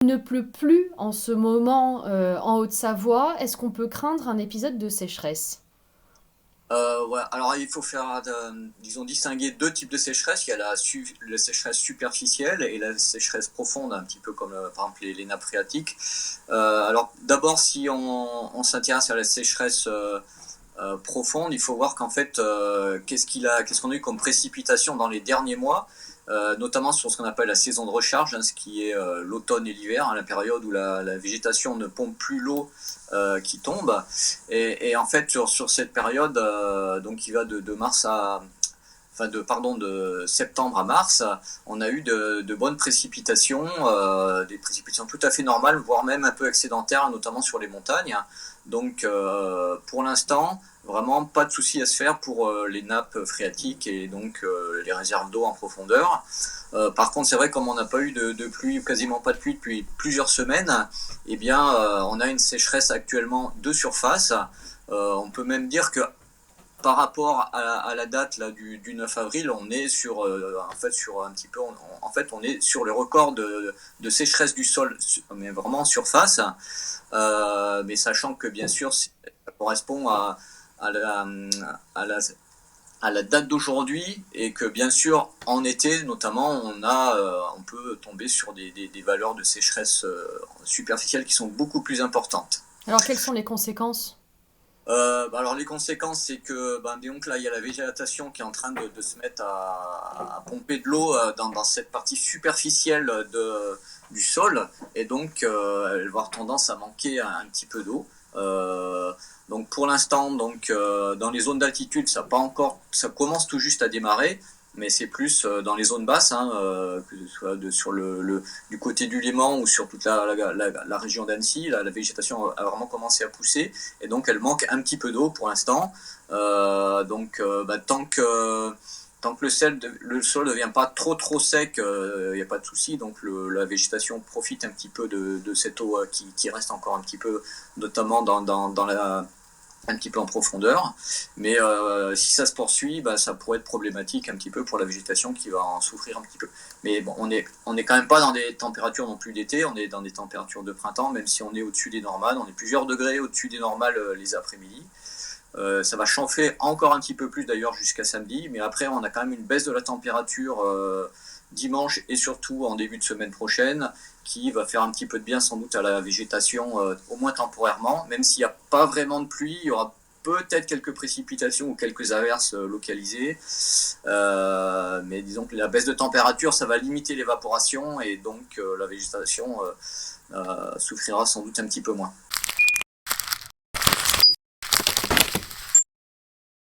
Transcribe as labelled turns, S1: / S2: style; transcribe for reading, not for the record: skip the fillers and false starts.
S1: Il ne pleut plus en ce moment en Haute-Savoie. Est-ce qu'on peut craindre un épisode de sécheresse?
S2: Ouais, alors il faut faire, disons, distinguer deux types de sécheresse. Il y a la sécheresse superficielle et la sécheresse profonde, un petit peu comme par exemple les nappes phréatiques. Alors d'abord, si on s'intéresse à la sécheresse profonde, il faut voir qu'en fait, qu'est-ce qu'on a eu comme précipitation dans les derniers mois, notamment sur ce qu'on appelle la saison de recharge, hein, ce qui est l'automne et l'hiver, hein, la période où la végétation ne pompe plus l'eau qui tombe. Et en fait, sur cette période, donc qui va de mars à, enfin de septembre à mars, on a eu de bonnes précipitations, des précipitations tout à fait normales, voire même un peu excédentaires, notamment sur les montagnes. Donc pour l'instant, vraiment pas de souci à se faire pour les nappes phréatiques et donc les réserves d'eau en profondeur. Par contre, c'est vrai, comme on n'a pas eu de pluie, quasiment pas de pluie depuis plusieurs semaines, eh bien, on a une sécheresse actuellement de surface. On peut même dire que par rapport à la date là, du 9 avril, on est sur, en fait, sur un petit peu, en fait, on est sur le record de sécheresse du sol, mais vraiment en surface. Mais sachant que bien sûr, ça correspond à la, à la, à la date d'aujourd'hui et que bien sûr, en été notamment, on peut tomber sur des valeurs de sécheresse superficielle qui sont beaucoup plus importantes.
S1: Alors, quelles sont les conséquences?
S2: Alors les conséquences, c'est que donc là, il y a la végétation qui est en train de se mettre à pomper de l'eau dans cette partie superficielle du sol, et donc elle va avoir tendance à manquer un petit peu d'eau. Donc pour l'instant, dans les zones d'altitude, ça commence tout juste à démarrer, mais c'est plus dans les zones basses, hein, que ce soit sur du côté du Léman ou sur toute la région d'Annecy, la végétation a vraiment commencé à pousser et donc elle manque un petit peu d'eau pour l'instant. Tant que le sol ne devient pas trop sec, il n'y a pas de souci. Donc la végétation profite un petit peu de cette eau qui reste encore un petit peu, notamment un petit peu en profondeur. Mais si ça se poursuit, ça pourrait être problématique un petit peu pour la végétation qui va en souffrir un petit peu. Mais bon, on est quand même pas dans des températures non plus d'été, on est dans des températures de printemps, même si on est au-dessus des normales, on est plusieurs degrés au-dessus des normales les après-midi. Ça va chauffer encore un petit peu plus d'ailleurs jusqu'à samedi, mais après on a quand même une baisse de la température dimanche et surtout en début de semaine prochaine qui va faire un petit peu de bien sans doute à la végétation, au moins temporairement, même s'il n'y a pas vraiment de pluie, il y aura peut-être quelques précipitations ou quelques averses localisées, mais disons que la baisse de température ça va limiter l'évaporation et donc la végétation souffrira sans doute un petit peu moins.